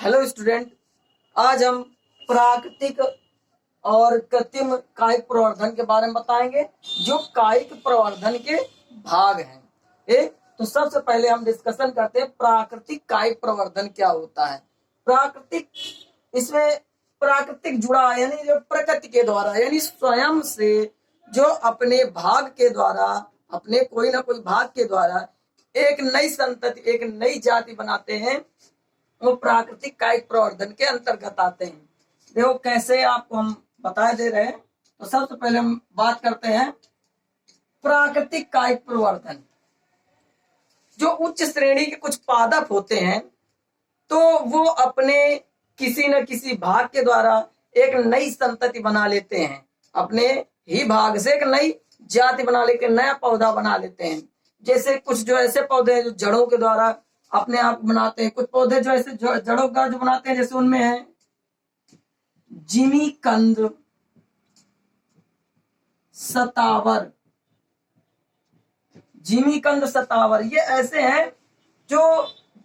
Hello student, आज हम प्राकृतिक और कृत्रिम कायिक प्रवर्धन के बारे में बताएंगे जो कायिक प्रवर्धन के भाग हैं। तो सबसे पहले हम डिस्कशन करते हैं प्राकृतिक कायिक प्रवर्धन क्या होता है। प्राकृतिक, इसमें प्राकृतिक जुड़ा यानी जो प्रकृति के द्वारा यानी स्वयं से जो अपने भाग के द्वारा, अपने कोई ना कोई भाग के द्वारा एक नई संतति, एक नई जाति बनाते हैं, वो प्राकृतिक कायिक प्रवर्धन के अंतर्गत आते हैं। देखो कैसे आपको हम बता दे रहे हैं। तो सबसे पहले हम बात करते हैं प्राकृतिक कायिक प्रवर्धन। जो उच्च श्रेणी के कुछ पादप होते हैं तो वो अपने किसी न किसी भाग के द्वारा एक नई संतति बना लेते हैं, अपने ही भाग से एक नई जाति बना लेके नया पौधा बना लेते हैं। जैसे कुछ जो ऐसे पौधे हैं जो जड़ों के द्वारा अपने आप बनाते हैं, कुछ पौधे जो ऐसे जड़ों का जो बनाते हैं, जैसे उनमें है जिमीकंद, सतावर। जिमीकंद, सतावर ये ऐसे हैं जो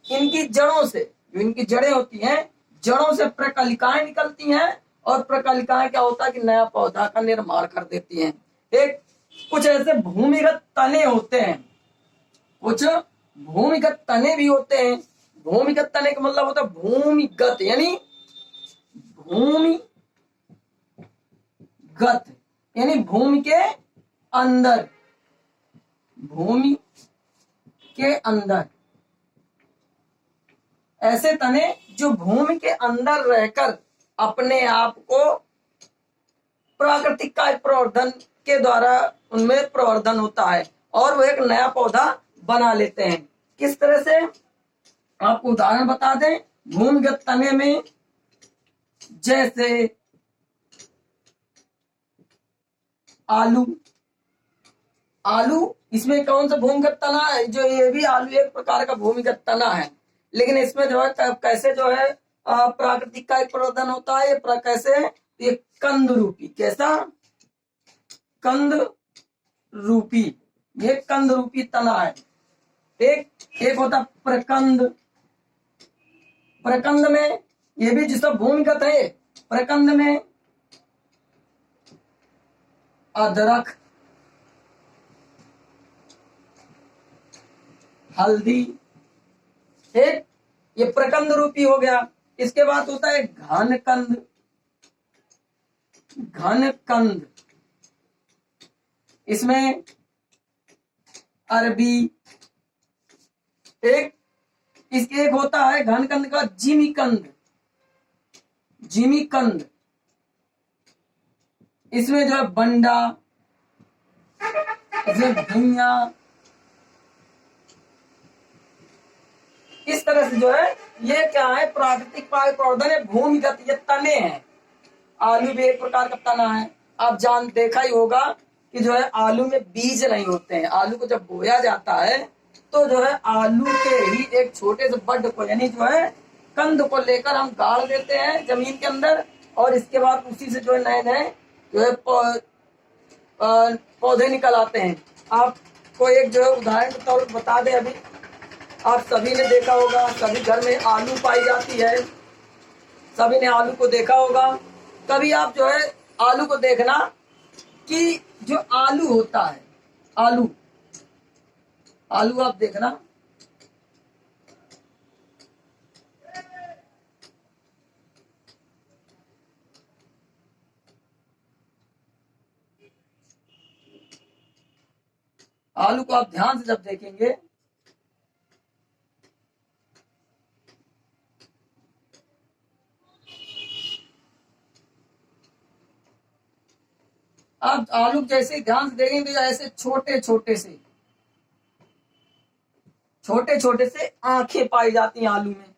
इनकी जड़ों से, जो इनकी जड़ें होती हैं, जड़ों से प्रकलिकाएं निकलती हैं और प्रकलिकाएं क्या होता है कि नया पौधा का निर्माण कर देती हैं। एक कुछ ऐसे भूमिगत तने होते हैं, कुछ भूमिगत तने भी होते हैं। भूमिगत तने का मतलब होता है भूमिगत, यानी भूमिगत यानी भूमि के अंदर, भूमि के अंदर ऐसे तने जो भूमि के अंदर रहकर अपने आप को प्राकृतिक कायिक प्रवर्धन के द्वारा उनमें प्रवर्धन होता है और वो एक नया पौधा बना लेते हैं। किस तरह से आपको उदाहरण बता दें। भूमिगत तने में जैसे आलू, आलू इसमें कौन सा भूमिगत तना है, जो ये भी आलू एक प्रकार का भूमिगत तना है, लेकिन इसमें जो है कैसे जो है प्राकृतिक कायिक प्रवर्धन होता है। ये कैसे है, ये कंद रूपी, कैसा कंद रूपी, ये कंद रूपी तना है। एक होता प्रकंद, प्रकंद में ये भी जिसका भूमिगत है, प्रकंद में अदरक, हल्दी, एक ये प्रकंद रूपी हो गया। इसके बाद होता है घनकंद, घनकंद इसमें अरबी, एक होता है घनकंद का जिमीकंद, जिमीकंद इसमें जो है बंडा, इसमें धनिया, इस तरह से जो है ये क्या है प्राकृतिक कायिक प्रवर्धन है। भूमिगत ये तने हैं। आलू भी एक प्रकार का तना है। आप देखा ही होगा कि जो है आलू में बीज नहीं होते हैं। आलू को जब बोया जाता है तो जो है आलू के ही एक छोटे से बड को यानी जो है कंद को लेकर हम गाड़ देते हैं जमीन के अंदर और इसके बाद उसी से जो है नए नए जो है पौधे निकल आते हैं। आपको एक जो है उदाहरण के तौर पर बता दें, अभी आप सभी ने देखा होगा, सभी घर में आलू पाई जाती है, सभी ने आलू को देखा होगा। कभी आप जो है आलू को देखना कि जो आलू होता है, आलू आलू आप देखना आलू को आप ध्यान से जब देखेंगे आप आलू जैसे ध्यान से देखेंगे तो ऐसे छोटे छोटे से आंखें पाई जाती हैं आलू में।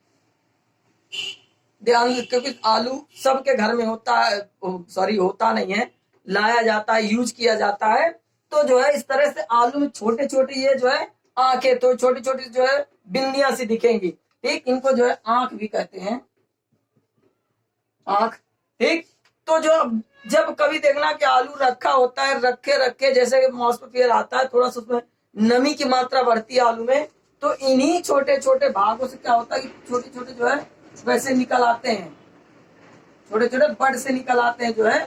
ध्यान, क्योंकि आलू सबके घर में होता है, सॉरी होता नहीं है, लाया जाता है, यूज किया जाता है। तो जो है इस तरह से आलू में छोटे छोटे ये जो है आंखें, तो छोटी छोटी जो है बिंदियां सी दिखेंगी। ठीक, इनको जो है आंख भी कहते हैं, आंख। ठीक, तो जो जब कभी देखना कि आलू रखा होता है, रखे जैसे मॉस्फेयर आता है, थोड़ा सा उसमें नमी की मात्रा बढ़ती है आलू में, तो इन्हीं छोटे छोटे भागों से क्या होता है कि छोटे छोटे जो है वैसे निकल आते हैं, छोटे छोटे बड से निकल आते हैं जो है,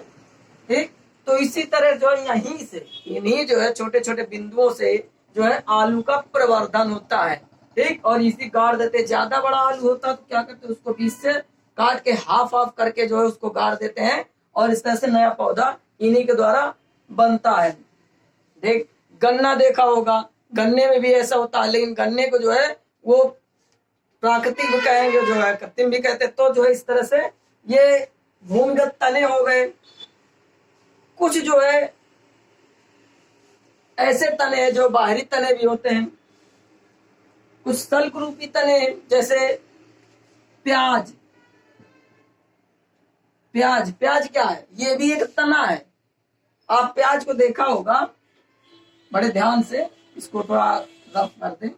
ठीक। तो इसी तरह जो है यहीं से, इन्हीं जो है छोटे छोटे बिंदुओं से जो है आलू का प्रवर्धन होता है, ठीक। और इसी गाड़ देते, ज्यादा बड़ा आलू होता है तो क्या करते हैं, उसको बीच से काट के हाफ हाफ करके जो है उसको गाड़ देते हैं, और इस तरह से नया पौधा इन्हीं के द्वारा बनता है। देख, गन्ना देखा होगा, गन्ने में भी ऐसा होता है, लेकिन गन्ने को जो है वो प्राकृतिक भी कहेंगे, जो है कृत्रिम भी कहते हैं। तो जो है इस तरह से ये भूमिगत तने हो गए। कुछ जो है ऐसे तने हैं जो बाहरी तने भी होते हैं, कुछ स्थल्क रूपी तने, जैसे प्याज। प्याज, प्याज क्या है, ये भी एक तना है। आप प्याज को देखा होगा, बड़े ध्यान से इसको थोड़ा रफ कर दें।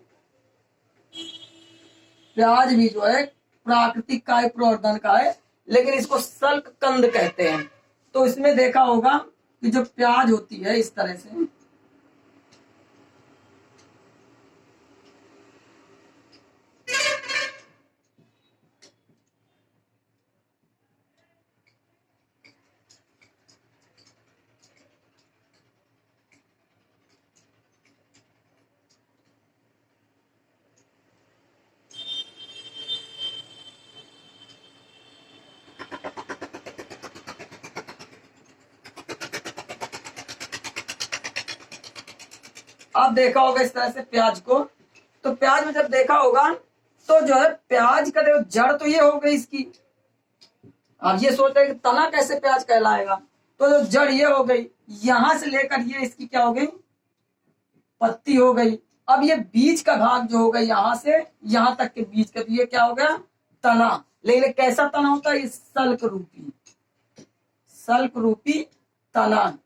प्याज भी जो है प्राकृतिक काय प्रवर्धन का है, लेकिन इसको सल्क कंद कहते हैं। तो इसमें देखा होगा कि जो प्याज होती है इस तरह से, आप देखा होगा इस तरह से प्याज को। तो प्याज में जब देखा होगा तो जो है प्याज का जो जड़ तो ये हो गई इसकी, आप ये सोच रहे कि तना कैसे प्याज कहलाएगा, तो जो जड़ ये हो गई, यहां से लेकर ये इसकी क्या हो गई, पत्ती हो गई। अब ये बीज का भाग जो होगा यहां से यहां तक के बीज का, तो ये क्या हो गया, तना। लेकिन कैसा तना होता है, सल्क रूपी, सल्क रूपी तना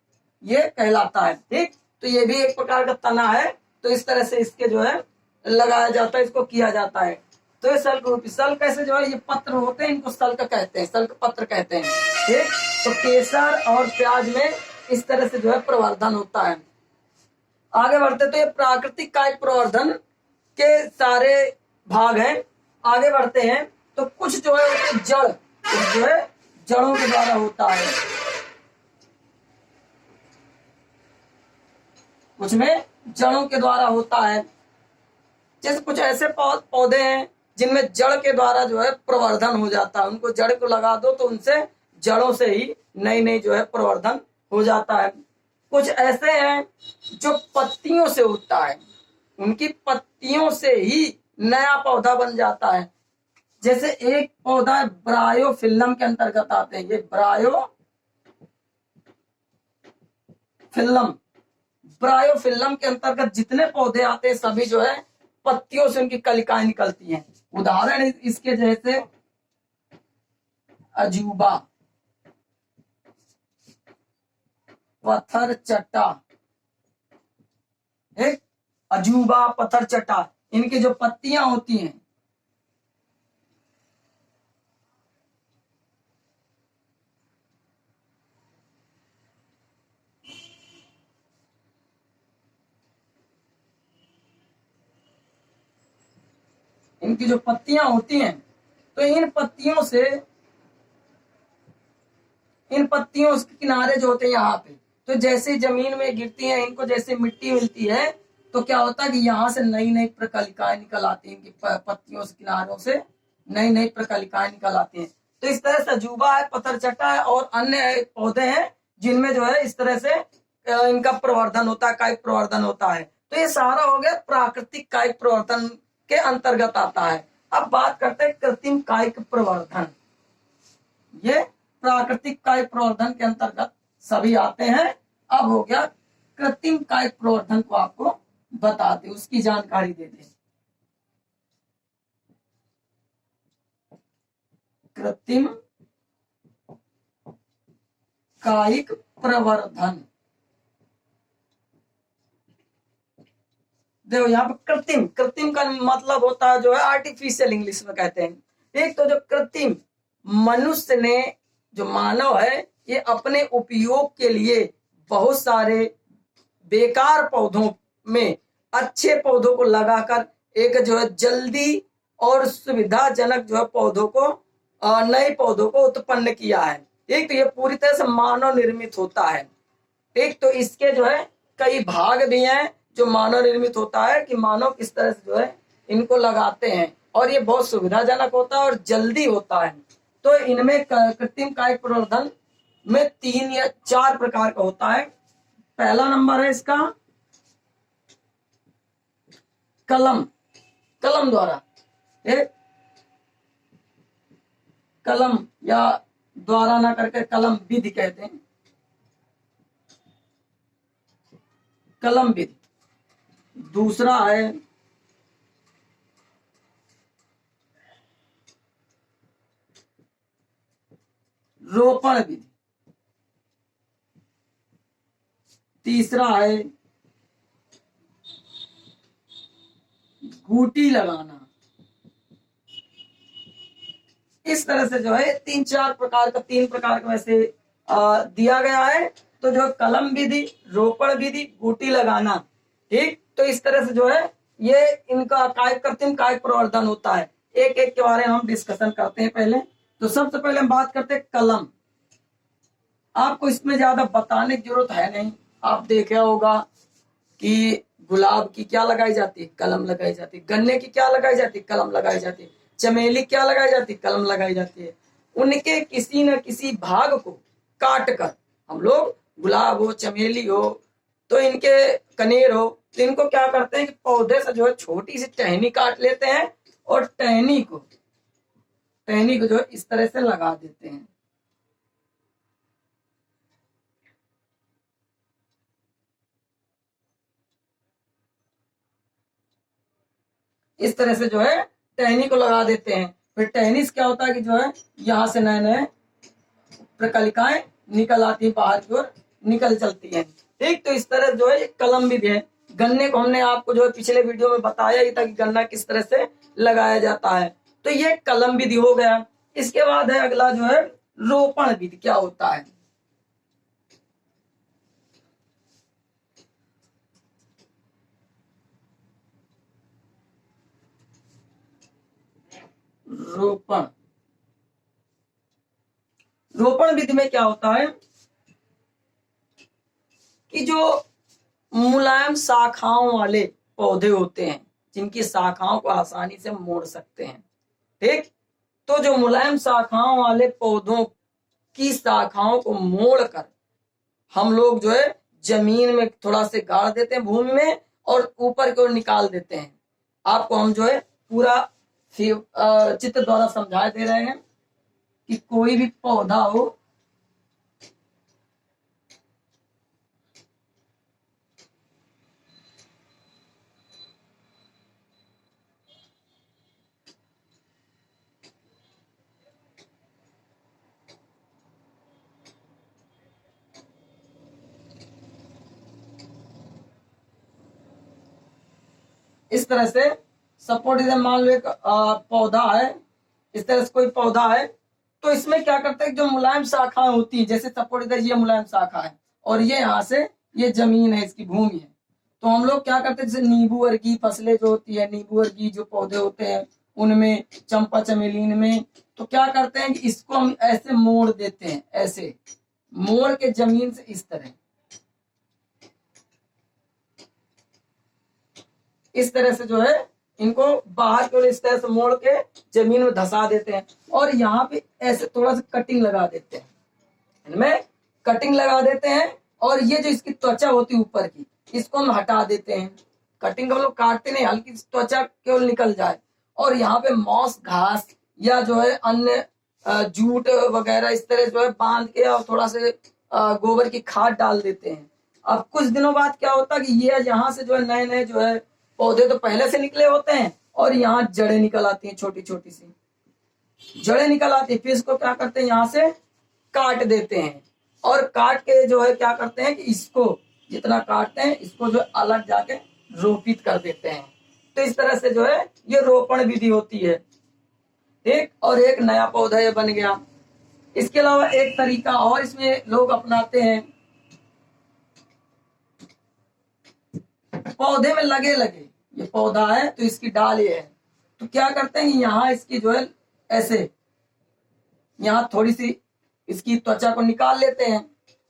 ये कहलाता है, ठीक। तो ये भी एक प्रकार का तना है। तो इस तरह से इसके जो है लगाया जाता है, इसको किया जाता है। तो ये सल्क रूपी, सल्क कैसे जो है ये पत्र होते हैं, इनको सल्क कहते हैं, सल्क पत्र कहते हैं, ठीक। तो केसर और प्याज में इस तरह से जो है प्रवर्धन होता है। आगे बढ़ते तो ये प्राकृतिक कायिक प्रवर्धन के सारे भाग हैं। आगे बढ़ते हैं तो कुछ जो है जड़, जो है जड़ों के द्वारा होता है, कुछ में जड़ों के द्वारा होता है। जैसे कुछ ऐसे पौधे हैं जिनमें जड़ के द्वारा जो है प्रवर्धन हो जाता है, उनको जड़ को लगा दो तो उनसे जड़ों से ही नई नई जो है प्रवर्धन हो जाता है। कुछ ऐसे हैं जो पत्तियों से होता है, उनकी पत्तियों से ही नया पौधा बन जाता है। जैसे एक पौधा है ब्रायोफिल्लम के अंतर्गत आते हैं, ये ब्रायोफिल्लम, ब्रायोफिल्लम के अंतर्गत जितने पौधे आते हैं सभी जो है पत्तियों से उनकी कलिकाएं निकलती हैं। उदाहरण इसके जैसे अजूबा, पत्थर चट्टा, एक अजूबा, पत्थर चट्टा, इनकी जो पत्तियां होती हैं इनकी जो पत्तियां होती हैं, तो इन पत्तियों के किनारे जो होते हैं यहाँ पे, तो जैसे जमीन में गिरती हैं, इनको जैसे मिट्टी मिलती है तो क्या होता है कि यहाँ से नई नई प्रकलिकाएं निकल आती हैं, इनकी पत्तियों से किनारों से नई नई प्रकलिकाएं निकल आती हैं। तो इस तरह से अजूबा है, पत्थरचट्टा है और अन्य पौधे हैं जिनमें जो है इस तरह से इनका प्रवर्धन होता है, कायिक प्रवर्धन होता है। तो ये सारा हो गया प्राकृतिक कायिक प्रवर्धन के अंतर्गत आता है। अब बात करते हैं कृत्रिम कायिक प्रवर्धन। ये प्राकृतिक कायिक प्रवर्धन के अंतर्गत सभी आते हैं। अब हो गया कृत्रिम कायिक प्रवर्धन को आपको बता दे, उसकी जानकारी दे दे। कृत्रिम कायिक प्रवर्धन, देखो यहाँ पर कृत्रिम, कृत्रिम का मतलब होता है जो है आर्टिफिशियल, इंग्लिश में कहते हैं। एक तो जो कृत्रिम, मनुष्य ने, जो मानव है, ये अपने उपयोग के लिए बहुत सारे बेकार पौधों में अच्छे पौधों को लगाकर एक जो है जल्दी और सुविधाजनक जो है पौधों को नए पौधों को उत्पन्न किया है। ठीक, तो ये पूरी तरह से मानव निर्मित होता है। ठीक, तो इसके जो है कई भाग भी हैं जो मानव निर्मित होता है कि मानव किस तरह से जो है इनको लगाते हैं, और ये बहुत सुविधाजनक होता है और जल्दी होता है। तो इनमें कृत्रिम कायिक प्रवर्धन में 3 या 4 प्रकार का होता है। पहला नंबर है इसका कलम द्वारा, कलम या द्वारा ना करके कलम विधि कहते हैं, कलम विधि। दूसरा है रोपण विधि। तीसरा है गूटी लगाना। इस तरह से जो है 3 प्रकार का वैसे दिया गया है। तो जो कलम विधि, रोपण विधि, गूटी लगाना, ठीक, तो इस तरह से जो है ये इनका कृत्रिम कायिक प्रवर्धन होता है। एक एक के बारे में हम डिस्कशन करते हैं। पहले तो सबसे पहले हम बात करते हैं कलम। आपको इसमें ज्यादा बताने की जरूरत है नहीं, आप देखा होगा कि गुलाब की क्या लगाई जाती है, कलम लगाई जाती है। गन्ने की क्या लगाई जाती है, कलम लगाई जाती है। चमेली क्या लगाई जाती है, कलम लगाई जाती है। उनके किसी न किसी भाग को काट कर हम लोग, गुलाब हो, चमेली हो, तो इनके कनेर हो, तो इनको क्या करते हैं कि पौधे से जो है छोटी सी टहनी काट लेते हैं और टहनी को जो है इस तरह से लगा देते हैं। इस तरह से जो है टहनी को लगा देते हैं। फिर टहनी से क्या होता है कि जो है यहाँ से नए नए प्रकलिकाएं निकल आती है, बाहर की ओर निकल चलती हैं। ठीक, तो इस तरह जो है कलम भी है। गन्ने को हमने आपको जो है पिछले वीडियो में बताया ही था कि गन्ना किस तरह से लगाया जाता है। तो ये कलम विधि हो गया। इसके बाद है अगला जो है रोपण विधि। क्या होता है? रोपण विधि में क्या होता है कि जो मुलायम शाखाओं वाले पौधे होते हैं, जिनकी शाखाओं को आसानी से मोड़ सकते हैं। ठीक, तो जो मुलायम शाखाओं वाले पौधों की शाखाओं को मोड़कर हम लोग जो है जमीन में थोड़ा से गाड़ देते हैं, भूमि में, और ऊपर की ओर निकाल देते हैं। आपको हम जो है पूरा चित्र द्वारा समझा दे रहे हैं कि कोई भी पौधा हो, इस तरह से सपोर्ट मान लो एक पौधा है, इस तरह से कोई पौधा है, तो इसमें क्या करते हैं, जो मुलायम शाखाएं होती है, जैसे सपोर्ट इधर ये मुलायम शाखा है और ये यहाँ से ये जमीन है, इसकी भूमि है, तो हम लोग क्या करते हैं, जैसे नींबू वर्गीय फसलें जो होती है, नींबू वर्गीय जो पौधे होते हैं उनमें, चंपा चमेली में, तो क्या करते हैं कि इसको हम ऐसे मोड़ देते हैं, ऐसे मोड़ के जमीन से इस तरह से जो है इनको बाहर की ओर इस तरह से मोड़ के जमीन में धसा देते हैं, और यहाँ पे ऐसे थोड़ा सा कटिंग लगा देते हैं, इनमें कटिंग लगा देते हैं, और ये जो इसकी त्वचा होती है ऊपर की, इसको हम हटा देते हैं। कटिंग हम लोग काटते नहीं, हल्की त्वचा केवल निकल जाए, और यहाँ पे मॉस घास या जो है अन्य जूट वगैरह इस तरह जो है बांध के और थोड़ा से गोबर की खाद डाल देते हैं। अब कुछ दिनों बाद क्या होता है कि ये यहाँ से जो है नए नए जो है पौधे तो पहले से निकले होते हैं, और यहाँ जड़ें निकल आती हैं, छोटी छोटी सी जड़ें निकल आती है। फिर इसको क्या करते हैं, यहाँ से काट देते हैं, और काट के जो है क्या करते हैं कि इसको जितना काटते हैं इसको जो अलग जाके रोपित कर देते हैं। तो इस तरह से जो है ये रोपण विधि होती है। ठीक, और एक नया पौधा ये बन गया। इसके अलावा एक तरीका और इसमें लोग अपनाते हैं, पौधे में लगे ये पौधा है तो इसकी डाल ये है, तो क्या करते हैं, यहाँ इसकी जो है ऐसे यहाँ थोड़ी सी इसकी त्वचा को निकाल लेते हैं,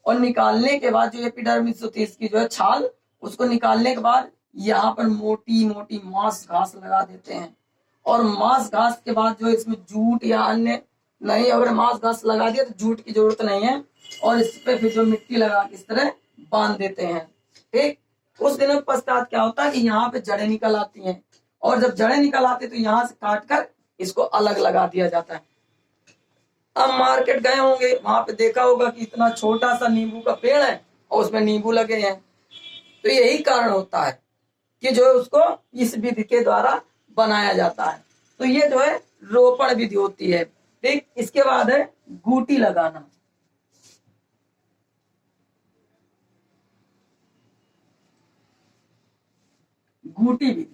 और निकालने के बाद जो एपिडर्मिस होती है इसकी जो है छाल, उसको निकालने के बाद यहाँ पर मोटी मोटी मांस घास लगा देते हैं। और मांस घास के बाद जो इसमें जूट या अन्य नहीं, अगर मांस घास लगा दिया तो जूट की जरूरत नहीं है, और इस पे फिर जो मिट्टी लगा के इस तरह बांध देते हैं। ठीक, कुछ दिनों के पश्चात क्या होता है कि यहाँ पे जड़ें निकल आती हैं, और जब जड़ें निकल आती है तो यहाँ से काट कर इसको अलग लगा दिया जाता है। अब मार्केट गए होंगे, वहां पे देखा होगा कि इतना छोटा सा नींबू का पेड़ है और उसमें नींबू लगे हैं। तो यही कारण होता है कि जो है उसको इस विधि के द्वारा बनाया जाता है। तो ये जो है रोपण विधि होती है। ठीक, इसके बाद है गूटी लगाना। गूटी विधि,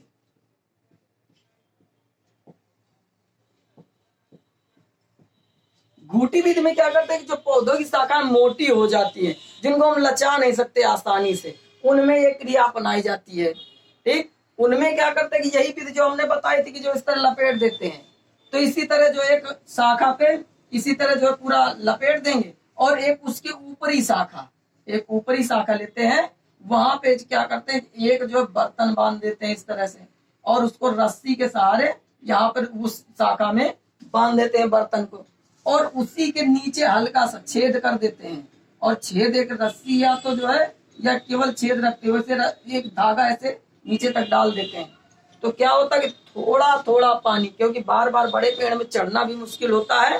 गूटी विधि में क्या करते हैं कि जो पौधों की शाखाएं मोटी हो जाती है, जिनको हम लचा नहीं सकते आसानी से, उनमें ये क्रिया अपनाई जाती है। ठीक, उनमें क्या करते हैं कि यही विधि जो हमने बताई थी कि जो इस तरह लपेट देते हैं, तो इसी तरह जो एक शाखा पे इसी तरह जो है पूरा लपेट देंगे, और एक उसके ऊपरी शाखा, एक ऊपरी शाखा लेते हैं, वहां पे क्या करते हैं एक जो बर्तन बांध देते हैं इस तरह से, और उसको रस्सी के सहारे यहाँ पर उस शाखा में बांध देते हैं बर्तन को, और उसी के नीचे हल्का सा छेद कर देते हैं, और छेद एक रस्सी या तो जो है या केवल छेद रखते हुए एक धागा ऐसे नीचे तक डाल देते हैं। तो क्या होता है कि थोड़ा थोड़ा पानी, क्योंकि बार बार बड़े पेड़ में चढ़ना भी मुश्किल होता है,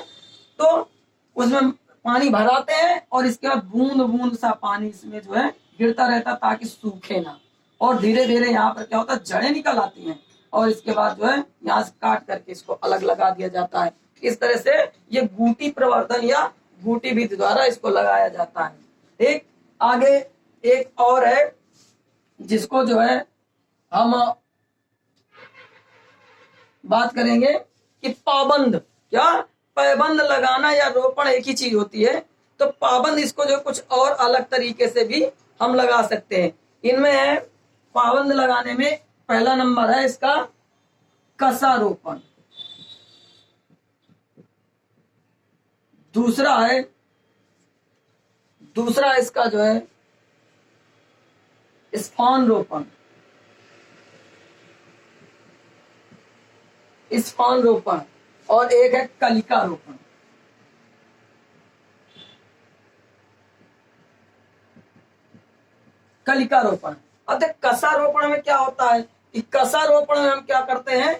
तो उसमें पानी भराते हैं, और इसके बाद बूंद बूंद सा पानी इसमें जो है गिरता रहता ताकि सूखे ना, और धीरे धीरे यहाँ पर क्या होता है जड़ें निकल आती हैं, और इसके बाद जो है यहाँ से काट करके इसको अलग लगा दिया जाता है। इस तरह से ये गूटी प्रवर्धन या गूटी विधि द्वारा इसको लगाया जाता है। ठीक, आगे एक और है जिसको जो है हम बात करेंगे कि पाबंद, क्या पाबंद लगाना या रोपण एक ही चीज होती है। तो पाबंद इसको जो कुछ और अलग तरीके से भी हम लगा सकते हैं। इनमें है पाबंद लगाने में पहला नंबर है इसका कसा रोपण, दूसरा इसका जो है स्पान रोपण, स्पान रोपण, और एक है कलिका रोपण। कलिका रोपण, अब देख कसा रोपण में क्या होता है कि कसा रोपण में हम क्या करते हैं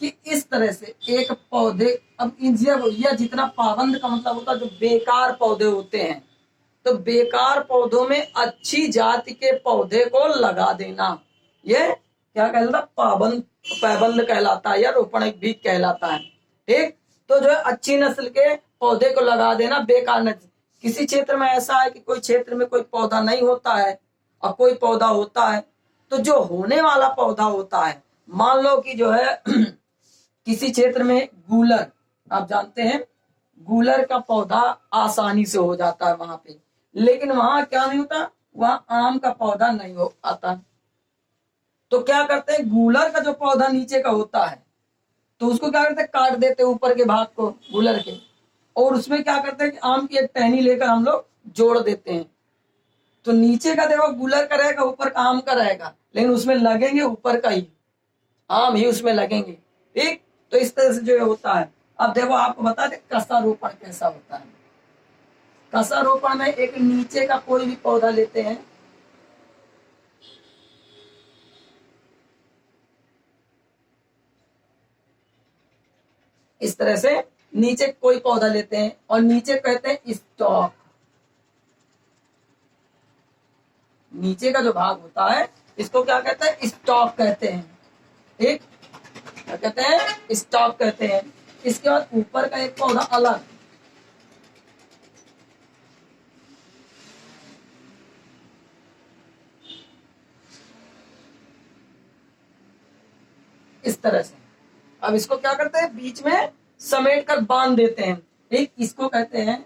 कि इस तरह से एक पौधे, अब यह जितना पाबंद का मतलब होता है जो बेकार पौधे होते हैं, तो बेकार पौधों में अच्छी जाति के पौधे को लगा देना, ये क्या कहलाता है पाबंद कहलाता है, या रोपण भी कहलाता है। ठीक, तो जो है अच्छी नस्ल के पौधे को लगा देना, बेकार नस्ल। किसी क्षेत्र में ऐसा है कि कोई क्षेत्र में कोई पौधा नहीं होता है और कोई पौधा होता है, तो जो होने वाला पौधा होता है, मान लो कि जो है किसी क्षेत्र में गूलर, आप जानते हैं गूलर का पौधा आसानी से हो जाता है वहां पे, लेकिन वहां क्या नहीं होता, वहां आम का पौधा नहीं हो आता। तो क्या करते हैं, गूलर का जो पौधा नीचे का होता है तो उसको क्या करते हैं काट देते हैं ऊपर के भाग को गूलर के, और उसमें क्या करते हैं कि आम की एक टहनी लेकर हम लोग जोड़ देते हैं। तो नीचे का देखो गूलर का रहेगा, ऊपर का आम का रहेगा, लेकिन उसमें लगेंगे ऊपर का ही आम ही उसमें लगेंगे। ठीक, तो इस तरह से जो होता है। अब देखो आपको बता दें कसा रोपण कैसा होता है। कसा रोपण में एक नीचे का कोई भी पौधा लेते हैं, इस तरह से नीचे कोई पौधा लेते हैं, और नीचे कहते हैं स्टॉक, नीचे का जो भाग होता है इसको क्या कहते हैं, स्टॉक कहते हैं। ठीक, क्या कहते हैं, स्टॉक कहते हैं। इसके बाद ऊपर का एक पौधा अलग, इस तरह से। अब इसको क्या करते हैं, बीच में समेट कर बांध देते हैं। ठीक, इसको कहते हैं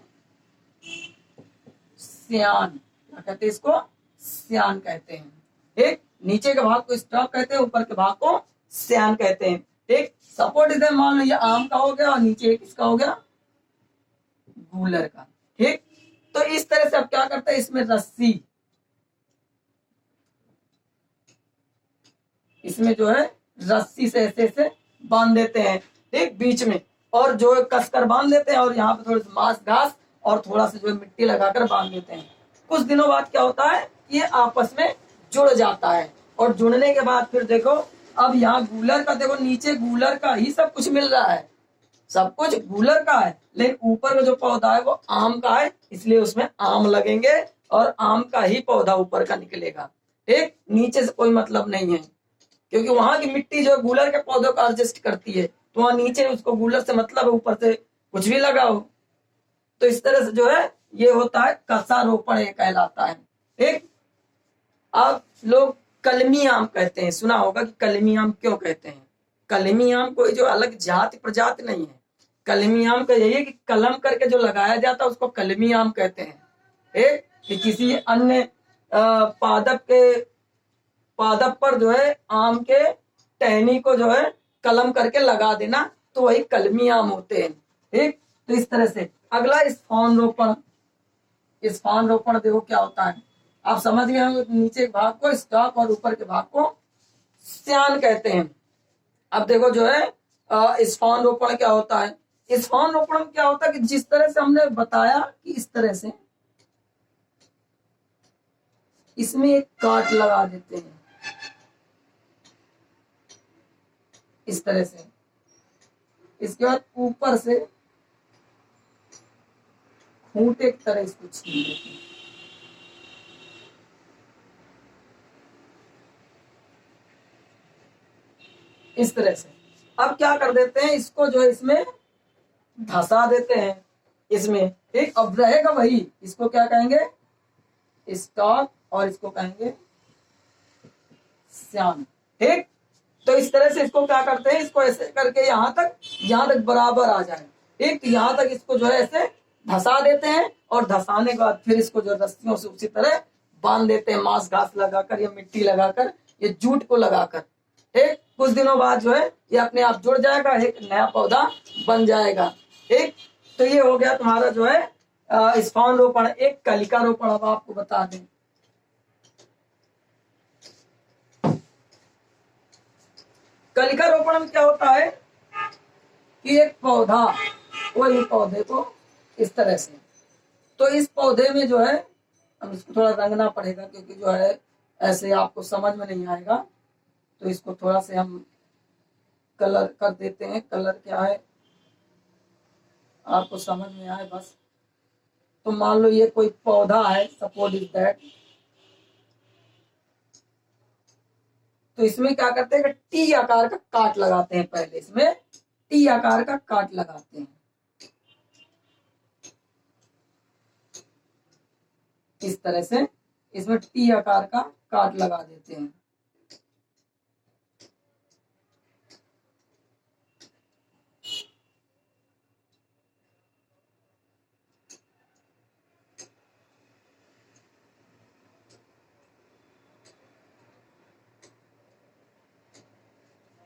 स्यान, क्या कहते हैं, इसको स्यान कहते हैं। ठीक, नीचे के भाग को स्टॉक कहते हैं, ऊपर के भाग को स्यान कहते हैं। ठीक, सपोर्ट इधर मान लो ये आम का हो गया और नीचे एक इसका हो गया गूलर का। ठीक, तो इस तरह से अब क्या करते हैं, इसमें रस्सी, इसमें जो है रस्सी से ऐसे ऐसे बांध देते हैं, ठीक, बीच में, और जो है कसकर बांध देते हैं, और यहाँ पे थोड़ी सी मांस घास और थोड़ा सा जो है मिट्टी लगाकर बांध देते हैं। कुछ दिनों बाद क्या होता है, ये आपस में जुड़ जाता है, और जुड़ने के बाद फिर देखो अब यहाँ गूलर का, देखो नीचे गूलर का ही सब कुछ मिल रहा है, सब कुछ गूलर का है, लेकिन ऊपर का जो पौधा है वो आम का है, इसलिए उसमें आम लगेंगे और आम का ही पौधा ऊपर का निकलेगा। ठीक, नीचे से कोई मतलब नहीं है, क्योंकि वहां की मिट्टी जो है गूलर के पौधों को एडजस्ट करती है, तो वहां नीचे उसको गूलर से मतलब है, ऊपर से कुछ भी लगाओ। तो इस तरह से जो है ये होता है कसा रोपण, ये कहलाता है। ठीक, अब लोग कलमी आम कहते हैं, सुना होगा कि कलमी आम क्यों कहते हैं। कलमी आम कोई जो अलग जाति प्रजाति नहीं है, कलमी आम का यही है कि कलम करके जो लगाया जाता है उसको कलमी आम कहते हैं। ठीक, कि किसी अन्य पादप पर जो है आम के टहनी को जो है कलम करके लगा देना, तो वही कलमी आम होते हैं। ठीक, तो इस तरह से अगला स्पॉन रोपण। स्पॉन रोपण देखो क्या होता है, आप समझ गए होंगे, नीचे के भाग को स्टॉक और ऊपर के भाग को स्यान कहते हैं। अब देखो जो है स्पॉन रोपण क्या होता है। स्पॉन रोपण में क्या होता है कि जिस तरह से हमने बताया कि इस तरह से इसमें एक काट लगा देते हैं, इस तरह से, इसके बाद ऊपर से खूंटे की तरह इसको छीन देते हैं, इस तरह से। अब क्या कर देते हैं, इसको जो है इसमें धसा देते हैं इसमें। ठीक, अब रहेगा वही, इसको क्या कहेंगे, स्टॉक, और इसको कहेंगे स्यान। ठीक, तो इस तरह से इसको क्या करते हैं, इसको ऐसे करके यहाँ तक बराबर आ जाए। ठीक, तो यहाँ तक इसको जो है ऐसे धसा देते हैं, और धसाने के बाद फिर इसको जो रस्सियों से उसी तरह बांध देते हैं, मांस घास लगाकर या मिट्टी लगाकर या जूट को लगाकर। ठीक, कुछ दिनों बाद जो है ये अपने आप जुड़ जाएगा, एक नया पौधा बन जाएगा। ठीक, तो ये हो गया तुम्हारा जो है स्पॉन रोपण। एक कलिका रोपण अब आपको बता दें। कलिका रोपण में क्या होता है कि एक पौधा, वही पौधे को इस तरह से, तो इस पौधे में जो है, अब इसको थोड़ा रंगना पड़ेगा क्योंकि जो है ऐसे आपको समझ में नहीं आएगा, तो इसको थोड़ा से हम कलर कर देते हैं। कलर क्या है आपको समझ में आए बस। तो मान लो ये कोई पौधा है, सपोज इज दैट, तो इसमें क्या करते हैं कि टी आकार का काट लगाते हैं, पहले इसमें टी आकार का काट लगाते हैं, इस तरह से इसमें टी आकार का काट लगा देते हैं।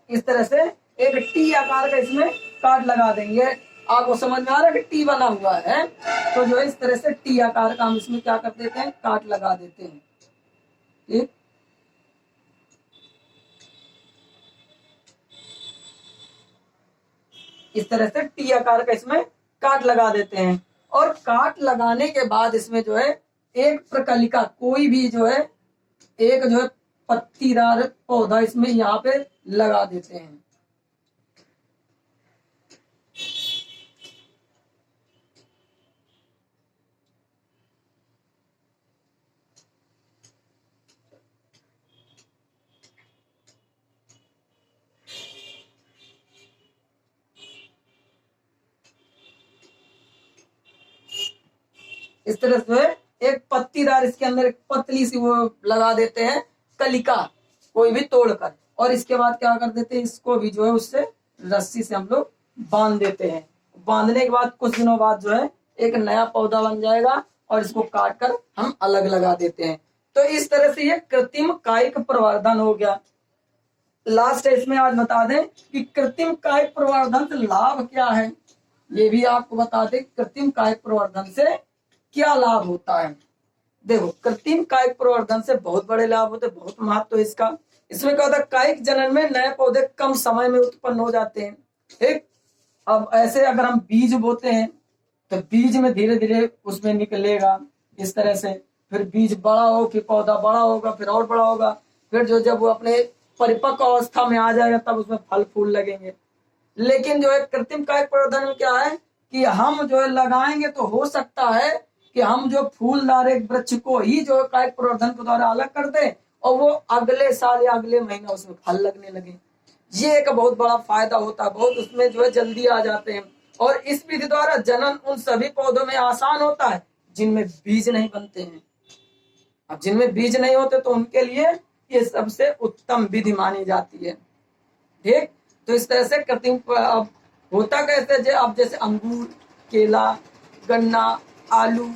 इस तरह से एक टी आकार का इसमें काट लगा देंगे। आपको समझ में आ रहा है कि टी बना हुआ है, तो जो है इस तरह से टी आकार का हम इसमें क्या कर देते हैं, काट लगा देते हैं। ठीक, इस तरह से टी आकार का इसमें काट लगा देते हैं, और काट लगाने के बाद इसमें जो है एक प्रकलिका, कोई भी जो है एक जो है पत्तीदार पौधा इसमें यहाँ पे लगा देते हैं। इस तरह से एक पत्तीदार, इसके अंदर एक पतली सी वो लगा देते हैं कलिका, कोई भी तोड़कर, और इसके बाद क्या कर देते हैं, इसको भी जो है उससे रस्सी से हम लोग बांध देते हैं। बांधने के बाद कुछ दिनों बाद जो है एक नया पौधा बन जाएगा, और इसको काट कर हम अलग लगा देते हैं। तो इस तरह से ये कृत्रिम कायिक प्रवर्धन हो गया। लास्ट है इसमें आज बता दें कि कृत्रिम कायिक प्रवर्धन से लाभ क्या है। ये भी आपको बता दें कृत्रिम कायिक प्रवर्धन से क्या लाभ होता है। देखो कृत्रिम कायिक प्रवर्धन से बहुत बड़े लाभ होते हैं, बहुत महत्व है इसका। इसमें क्या होता है, कायिक जनन में नए पौधे कम समय में उत्पन्न हो जाते हैं। ठीक, अब ऐसे अगर हम बीज बोते हैं तो बीज में धीरे धीरे उसमें निकलेगा इस तरह से, फिर बीज बड़ा हो, फिर पौधा बड़ा होगा, फिर और बड़ा होगा, फिर जो जब वो अपने परिपक्व अवस्था में आ जाएगा तब उसमें फल फूल लगेंगे। लेकिन जो है कृत्रिम कायिक प्रवर्धन में क्या है कि हम जो है लगाएंगे तो हो सकता है कि हम जो फूलदार एक वृक्ष को ही जो है कायिक प्रवर्धन के द्वारा अलग कर दें और वो अगले साल या अगले महीने उसमें फल लगने लगे। ये एक बहुत बड़ा फायदा होता है, बहुत उसमें जो है जल्दी आ जाते हैं। और इस विधि द्वारा जनन उन सभी पौधों में आसान होता है जिनमें बीज नहीं बनते हैं। अब जिनमें बीज नहीं होते तो उनके लिए ये सबसे उत्तम विधि मानी जाती है। ठीक, तो इस तरह से कृत्रिम अब होता कैसे, अब जैसे अंगूर, केला, गन्ना, आलू,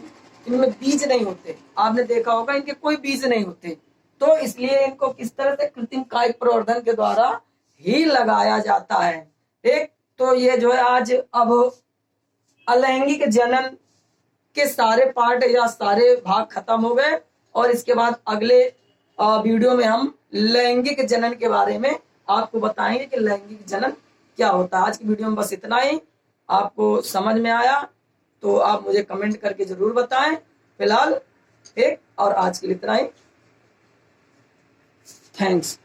इनमें बीज नहीं होते, आपने देखा होगा इनके कोई बीज नहीं होते, तो इसलिए इनको किस तरह से कृत्रिम कायिक प्रवर्धन के द्वारा ही लगाया जाता है। ठीक, तो ये जो है आज अब अलैंगिक जनन के सारे पार्ट या सारे भाग खत्म हो गए और इसके बाद अगले वीडियो में हम लैंगिक जनन के बारे में आपको बताएंगे कि लैंगिक जनन क्या होता है। आज की वीडियो में बस इतना ही। आपको समझ में आया तो आप मुझे कमेंट करके जरूर बताएं। फिलहाल एक और आज के लिए इतना ही। थैंक्स।